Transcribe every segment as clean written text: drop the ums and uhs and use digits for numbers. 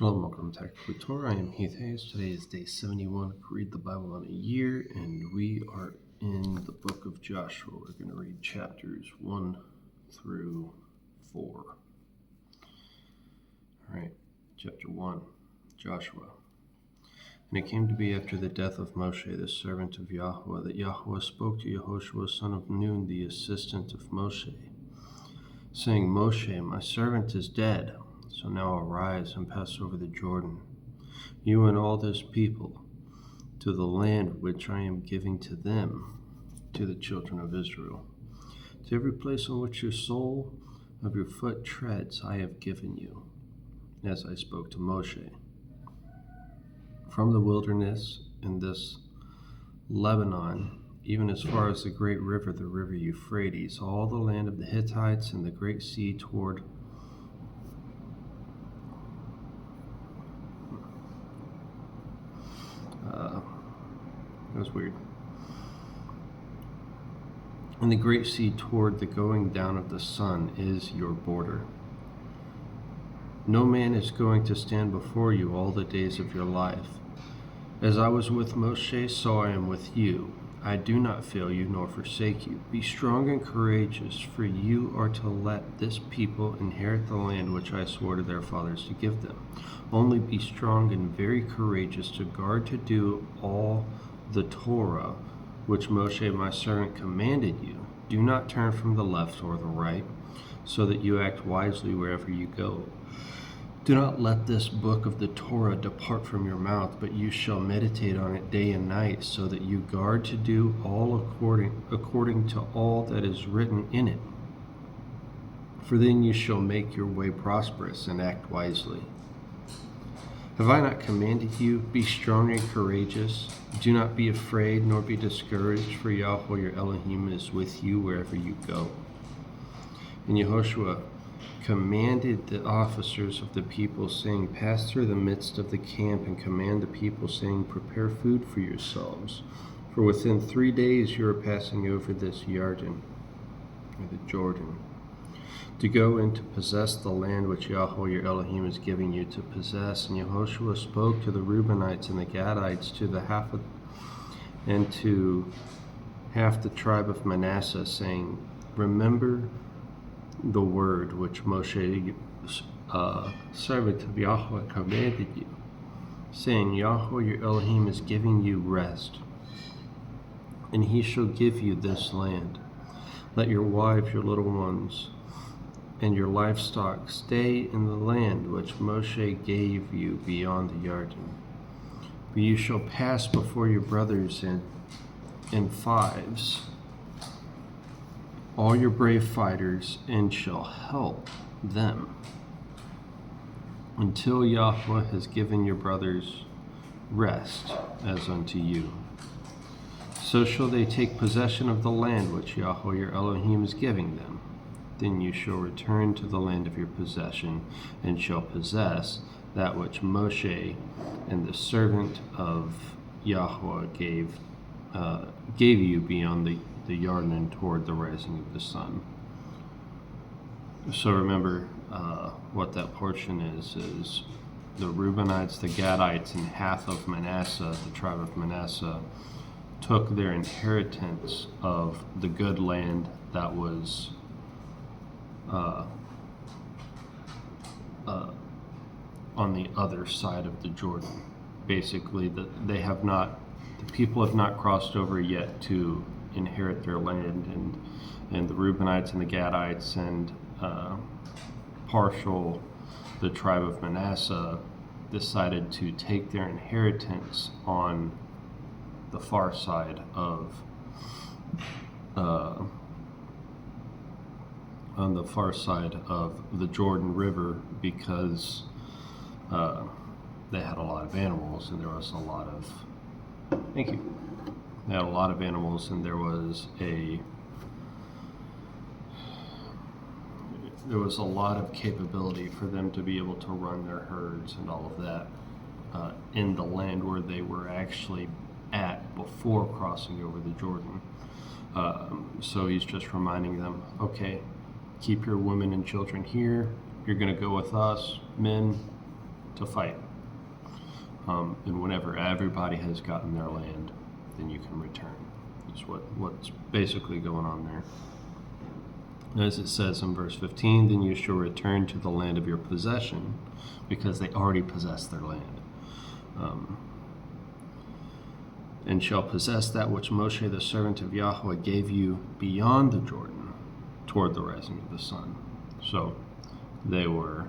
Shalom, welcome to Tactical Torah. I am Heath Hayes. Today is day 71 of Read the Bible in a Year, and we are in the book of Joshua. We're going to read chapters 1 through 4. All right, chapter 1, Joshua. And it came to be after the death of Moshe, the servant of Yahweh, that Yahweh spoke to Yehoshua, son of Nun, the assistant of Moshe, saying, Moshe, my servant is dead. So now arise and pass over the Jordan, you and all this people, to the land which I am giving to them, to the children of Israel. To every place on which your sole of your foot treads I have given you, as I spoke to Moshe. From the wilderness in this Lebanon, even as far as the great river, the river Euphrates, all the land of the Hittites and the great sea toward That was weird. And the great sea toward the going down of the sun is your border. No man is going to stand before you all the days of your life. As I was with Moshe, so I am with you. I do not fail you nor forsake you. Be strong and courageous, for you are to let this people inherit the land which I swore to their fathers to give them. Only be strong and very courageous to guard to do all the Torah which Moshe my servant commanded you. Do not turn from the left or the right, so that you act wisely wherever you go. Do not let this book of the Torah depart from your mouth, but you shall meditate on it day and night, so that you guard to do all according to all that is written in it. For then you shall make your way prosperous and act wisely. Have I not commanded you, be strong and courageous? Do not be afraid nor be discouraged, for Yahweh your Elohim is with you wherever you go. And Yehoshua commanded the officers of the people, saying, pass through the midst of the camp and command the people, saying, prepare food for yourselves. For within 3 days you are passing over this Yarden, or the Jordan, to go and to possess the land which Yahweh your Elohim is giving you to possess. And Yehoshua spoke to the Reubenites and the Gadites, to half the tribe of Manasseh, saying, remember the word which Moshe, servant of Yahweh, commanded you, saying, Yahweh your Elohim is giving you rest, and he shall give you this land. Let your wives, your little ones, and your livestock stay in the land which Moshe gave you beyond the Yarden. But you shall pass before your brothers in fives, all your brave fighters, and shall help them until Yahweh has given your brothers rest as unto you. So shall they take possession of the land which Yahweh your Elohim is giving them. Then you shall return to the land of your possession, and shall possess that which Moshe and the servant of Yahweh gave you beyond the Yarden toward the rising of the sun. So remember what that portion is the Reubenites, the Gadites, and half of Manasseh, the tribe of Manasseh, took their inheritance of the good land that was on the other side of the Jordan. Basically, the people have not crossed over yet to inherit their land, and the Reubenites and the Gadites and the tribe of Manasseh decided to take their inheritance on the far side of the Jordan River, because they had a lot of animals, and there was a lot of They had a lot of animals, and there was a lot of capability for them to be able to run their herds and all of that in the land where they were actually at before crossing over the Jordan. So he's just reminding them, okay, keep your women and children here. You're going to go with us, men. to fight. And whenever everybody has gotten their land, then you can return. That's what's basically going on there. As it says in verse 15, then you shall return to the land of your possession, because they already possess their land. And shall possess that which Moshe the servant of Yahweh gave you beyond the Jordan, toward the rising of the sun. So they were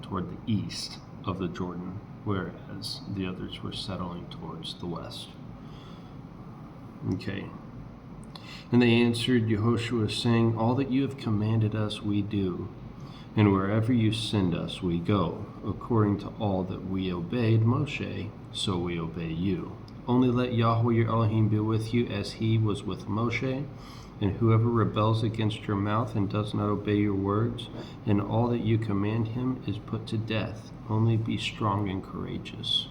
toward the east of the Jordan, whereas the others were settling towards the west. Okay. And they answered Yehoshua, saying, all that you have commanded us we do, and wherever you send us we go. According to all that we obeyed Moshe, so we obey you. Only let Yahweh your Elohim be with you as he was with Moshe, and whoever rebels against your mouth and does not obey your words, and all that you command him is put to death. Only be strong and courageous.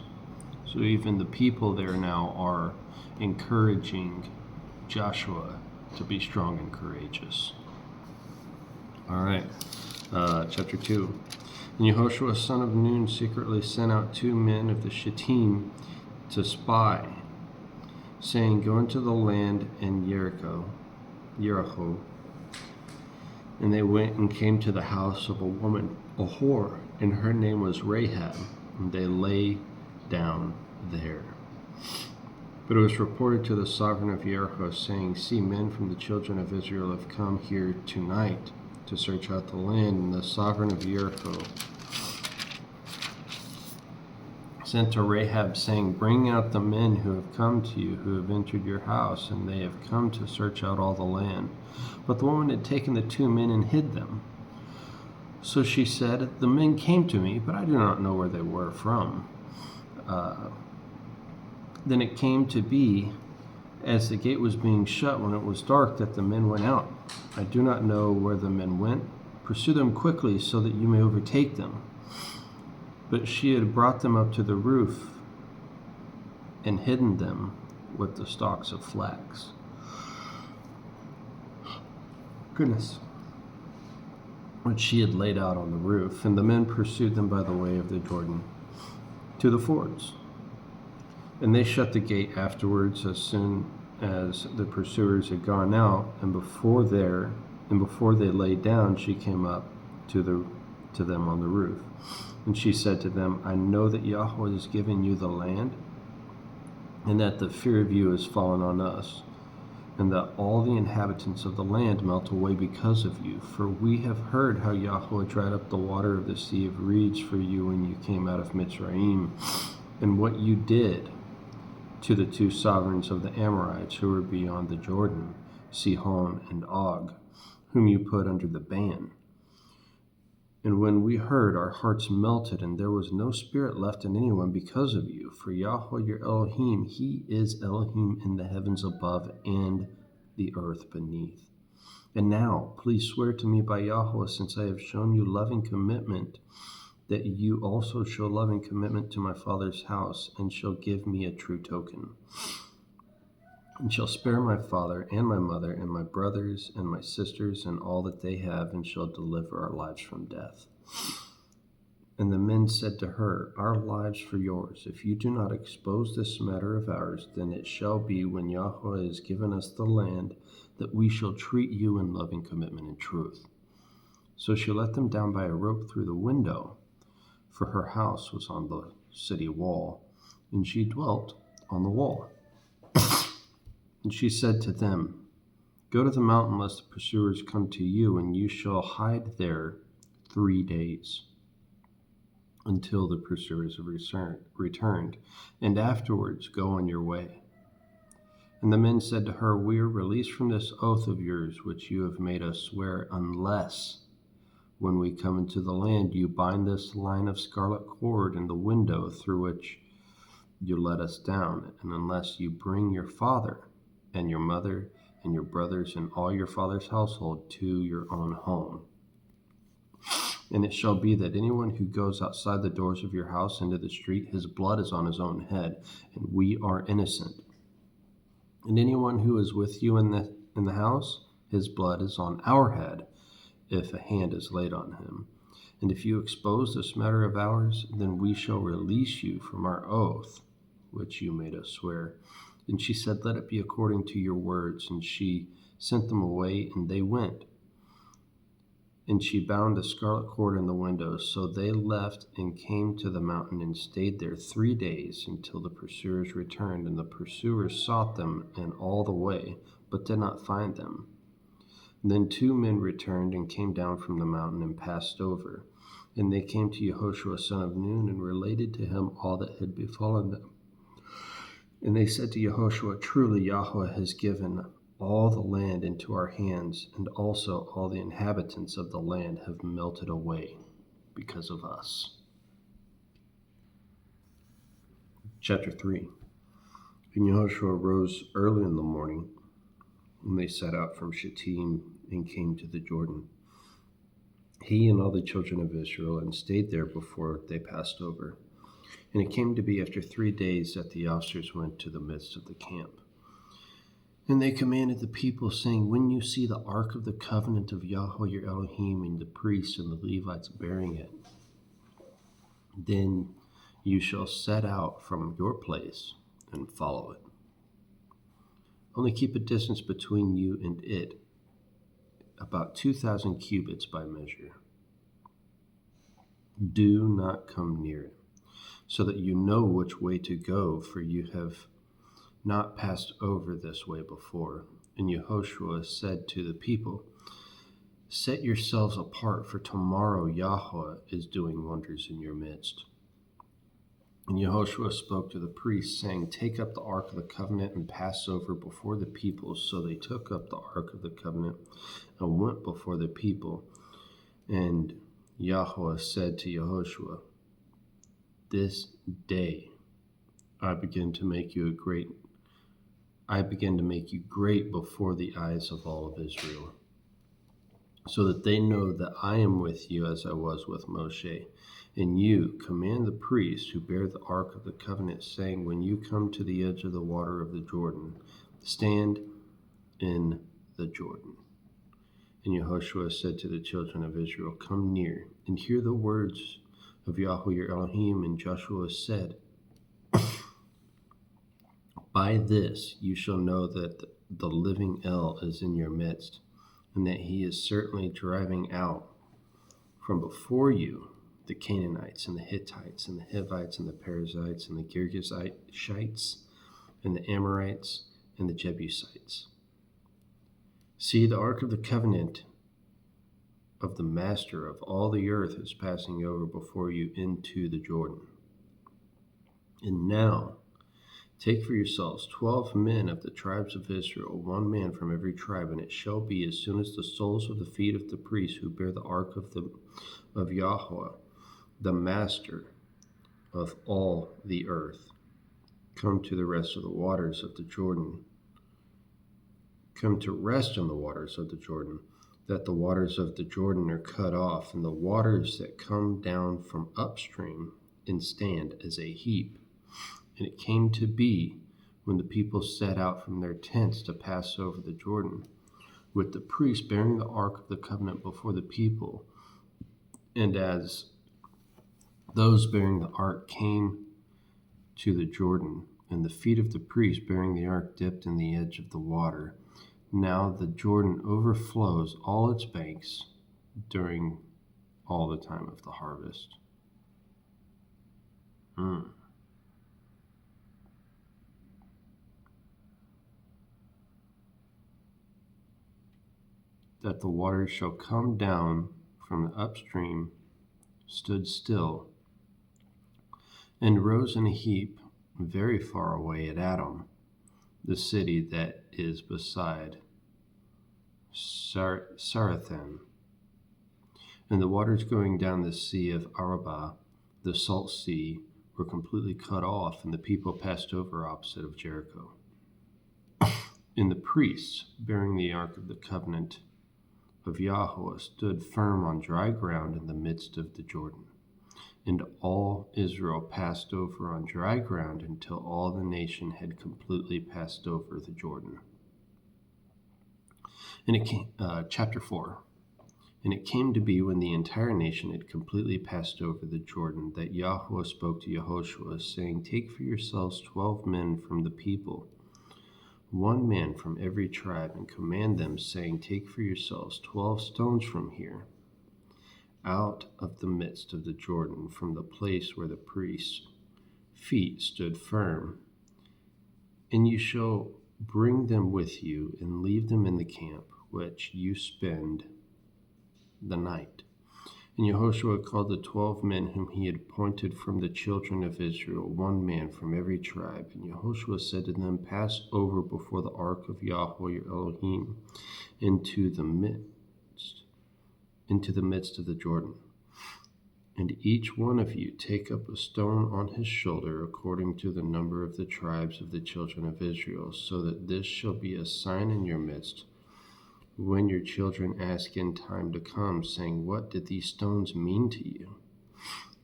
So even the people there now are encouraging Joshua to be strong and courageous. All right, chapter 2. And Yehoshua son of Nun secretly sent out 2 men of the Shittim to spy, saying, go into the land and Jericho. And they went and came to the house of a woman, a whore, and her name was Rahab, and they lay down there. But it was reported to the sovereign of Jericho, saying, see, men from the children of Israel have come here tonight to search out the land. And the sovereign of Jericho sent to Rahab, saying, bring out the men who have come to you, who have entered your house, and they have come to search out all the land. But the woman had taken the 2 men and hid them. So she said, the men came to me, but I do not know where they were from. Then it came to be, as the gate was being shut when it was dark, that the men went out. I do not know where the men went. Pursue them quickly so that you may overtake them. But she had brought them up to the roof and hidden them with the stalks of flax. Goodness. Which she had laid out on the roof. And the men pursued them by the way of the Jordan to the fords. And they shut the gate afterwards as soon as the pursuers had gone out, and before they lay down, she came up to them on the roof. And she said to them, I know that Yahweh has given you the land, and that the fear of you has fallen on us, and that all the inhabitants of the land melt away because of you. For we have heard how Yahweh dried up the water of the Sea of Reeds for you when you came out of Mitzrayim, and what you did to the 2 sovereigns of the Amorites who were beyond the Jordan, Sihon and Og, whom you put under the ban. And when we heard, our hearts melted, and there was no spirit left in anyone because of you. For Yahweh your Elohim, he is Elohim in the heavens above and the earth beneath. And now, please swear to me by Yahweh, since I have shown you loving commitment, that you also show loving commitment to my father's house, and shall give me a true token, and shall spare my father and my mother and my brothers and my sisters and all that they have, and shall deliver our lives from death. And the men said to her, our lives for yours. If you do not expose this matter of ours, then it shall be, when Yahweh has given us the land, that we shall treat you in loving commitment and truth. So she let them down by a rope through the window, for her house was on the city wall, and she dwelt on the wall. And she said to them, go to the mountain lest the pursuers come to you, and you shall hide there 3 days until the pursuers have returned, and afterwards go on your way. And the men said to her, we are released from this oath of yours, which you have made us swear, unless when we come into the land, you bind this line of scarlet cord in the window through which you let us down, and unless you bring your father and your mother and your brothers and all your father's household to your own home. And it shall be that anyone who goes outside the doors of your house into the street, his blood is on his own head, and we are innocent. And anyone who is with you in the house, his blood is on our head, if a hand is laid on him. And if you expose this matter of ours, then we shall release you from our oath, which you made us swear. And she said, Let it be according to your words. And she sent them away, and they went. And she bound a scarlet cord in the windows. So they left and came to the mountain and stayed there 3 days until the pursuers returned. And the pursuers sought them in all the way, but did not find them. Then 2 men returned and came down from the mountain and passed over. And they came to Yehoshua son of Nun and related to him all that had befallen them. And they said to Yehoshua, Truly Yahweh has given all the land into our hands, and also all the inhabitants of the land have melted away because of us. Chapter 3. And Yehoshua rose early in the morning, and they set out from Shittim and came to the Jordan, he and all the children of Israel, and stayed there before they passed over. And it came to be after 3 days that the officers went to the midst of the camp. And they commanded the people, saying, When you see the ark of the covenant of Yahweh your Elohim, and the priests and the Levites bearing it, then you shall set out from your place and follow it. Only keep a distance between you and it, about 2,000 cubits by measure. Do not come near it, so that you know which way to go, for you have not passed over this way before. And Yehoshua said to the people, Set yourselves apart, for tomorrow Yahweh is doing wonders in your midst. And Yehoshua spoke to the priests, saying, Take up the ark of the covenant and pass over before the people. So they took up the ark of the covenant and went before the people. And Yahweh said to Yehoshua, This day I begin to make you great before the eyes of all of Israel, so that they know that I am with you as I was with Moshe. And you command the priests who bear the ark of the covenant, saying, When you come to the edge of the water of the Jordan, stand in the Jordan. And Yehoshua said to the children of Israel, Come near and hear the words of Yahweh your Elohim. And Joshua said, By this you shall know that the living El is in your midst, and that he is certainly driving out from before you the Canaanites and the Hittites and the Hivites and the Perizzites and the Girgashites and the Amorites and the Jebusites. See, the ark of the covenant of the master of all the earth is passing over before you into the Jordan. And now take for yourselves 12 men of the tribes of Israel, 1 man from every tribe, and it shall be as soon as the soles of the feet of the priests who bear the ark of Yahweh, the master of all the earth, come to the rest of the waters of the Jordan, come to rest on the waters of the Jordan, that the waters of the Jordan are cut off, and the waters that come down from upstream and stand as a heap. And it came to be, when the people set out from their tents to pass over the Jordan, with the priests bearing the ark of the covenant before the people, and as those bearing the ark came to the Jordan, and the feet of the priest bearing the ark dipped in the edge of the water, now the Jordan overflows all its banks during all the time of the harvest. That the waters shall come down from the upstream, stood still, and rose in a heap very far away at Adam, the city that is beside Sarathan. And the waters going down the sea of Arabah, the salt sea, were completely cut off, and the people passed over opposite of Jericho. And the priests, bearing the ark of the covenant of Yahweh, stood firm on dry ground in the midst of the Jordan. And all Israel passed over on dry ground until all the nation had completely passed over the Jordan. And it came, chapter 4. And it came to be when the entire nation had completely passed over the Jordan that Yahweh spoke to Yehoshua, saying, "Take for yourselves 12 men from the people, one man from every tribe, and command them, saying, Take for yourselves 12 stones from here, out of the midst of the Jordan, from the place where the priest's feet stood firm. And you shall bring them with you, and leave them in the camp which you spend the night." And Yehoshua called the 12 men whom he had appointed from the children of Israel, one man from every tribe. And Yehoshua said to them, "Pass over before the ark of Yahweh your Elohim into the midst of the Jordan. And each one of you take up a stone on his shoulder according to the number of the tribes of the children of Israel, so that this shall be a sign in your midst when your children ask in time to come, saying, What did these stones mean to you?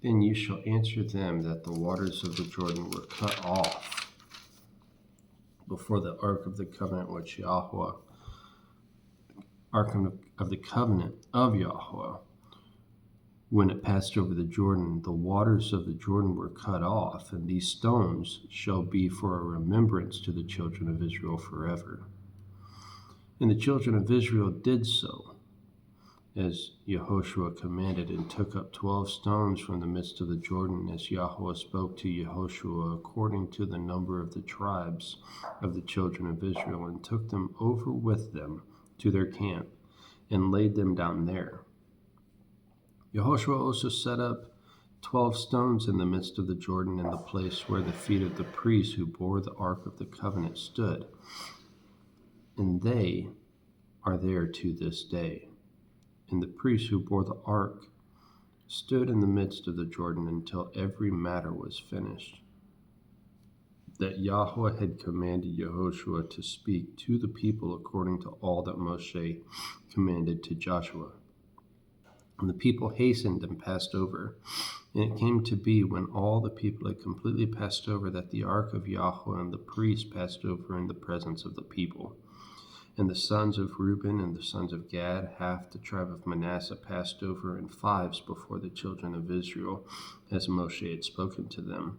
Then you shall answer them that the waters of the Jordan were cut off before the ark of the covenant which Yahweh, ark of the covenant of Yahweh, when it passed over the Jordan, the waters of the Jordan were cut off, and these stones shall be for a remembrance to the children of Israel forever." And the children of Israel did so, as Yehoshua commanded, and took up 12 stones from the midst of the Jordan, as Yahweh spoke to Yehoshua, according to the number of the tribes of the children of Israel, and took them over with them to their camp, and laid them down there. Yehoshua also set up 12 stones in the midst of the Jordan, in the place where the feet of the priests who bore the ark of the covenant stood, and they are there to this day. And the priests who bore the ark stood in the midst of the Jordan until every matter was finished, that Yahweh had commanded Yehoshua to speak to the people according to all that Moshe commanded to Joshua. And the people hastened and passed over. And it came to be, when all the people had completely passed over, that the ark of Yahweh and the priests passed over in the presence of the people. And the sons of Reuben and the sons of Gad, half the tribe of Manasseh, passed over in fives before the children of Israel, as Moshe had spoken to them.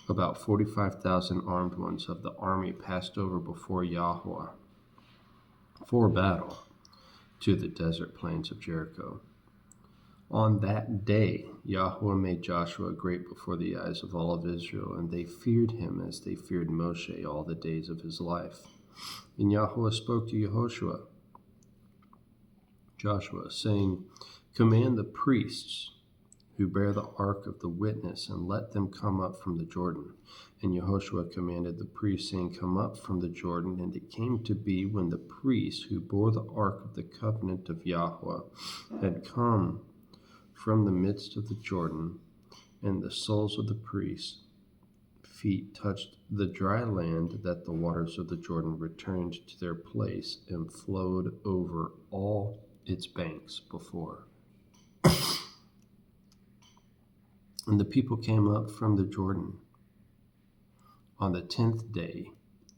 About 45,000 armed ones of the army passed over before Yahweh for battle to the desert plains of Jericho. On that day, Yahweh made Joshua great before the eyes of all of Israel, and they feared him as they feared Moshe all the days of his life. And Yahweh spoke to Joshua, saying, "Command the priests who bear the ark of the witness, and let them come up from the Jordan." And Yehoshua commanded the priests, saying, "Come up from the Jordan." And it came to be, when the priests who bore the ark of the covenant of Yahweh had come from the midst of the Jordan, and the soles of the priests' feet touched the dry land, that the waters of the Jordan returned to their place and flowed over all its banks before. And the people came up from the Jordan on the 10th day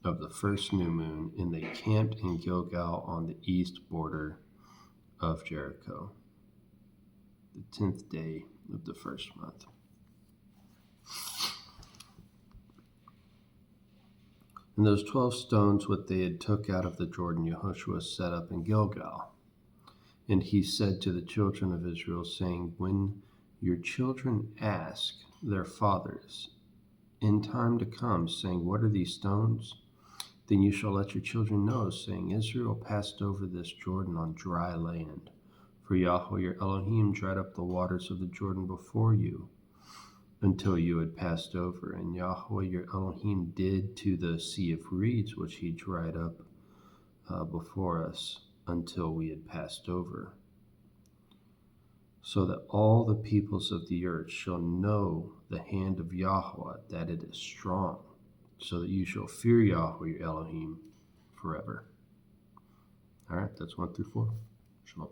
of the first new moon, and they camped in Gilgal on the east border of Jericho. The 10th day of the first month. And those 12 stones what they had took out of the Jordan, Yehoshua set up in Gilgal. And he said to the children of Israel, saying, "When your children ask their fathers in time to come, saying, What are these stones? Then you shall let your children know, saying, Israel passed over this Jordan on dry land. For Yahweh your Elohim dried up the waters of the Jordan before you, until you had passed over. And Yahweh your Elohim did to the sea of reeds, which he dried up before us, until we had passed over. So that all the peoples of the earth shall know the hand of Yahweh, that it is strong, so that you shall fear Yahweh your Elohim forever." All right, that's 1 through 4. Shalom.